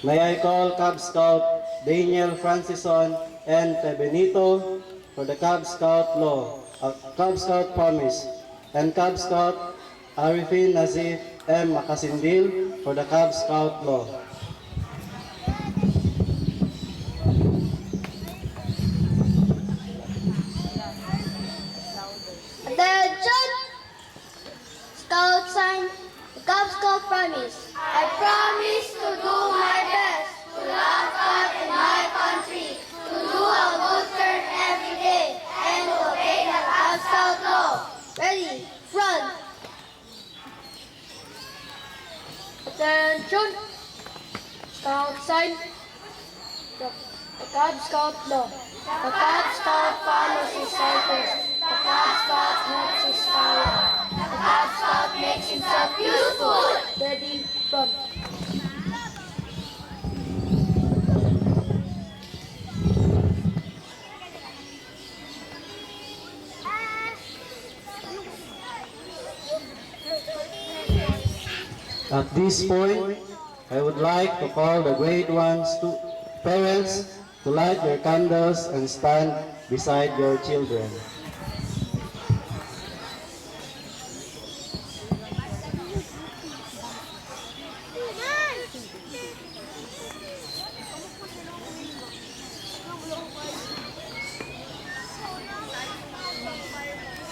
May I call Cub Scout Daniel Francison and Benito for the Cub Scout Law, Cub Scout Promise, and Cub Scout Arifin Nazif M. Makasindil for the Cub Scout Law. Attention! Scout sign, the Cub Scout promise. I promise to do my best, to love God and my country, to do a good turn every day, and to obey the Cub Scout law. Ready, front. Attention! Scout sign, the Cub Scout law. The Cub Scout follows his cycles. The Cub Scout helps his power. The Cub Scout makes himself useful. Ready, front. At this point, I would like to call the grade 1 parents to light your candles and stand beside your children.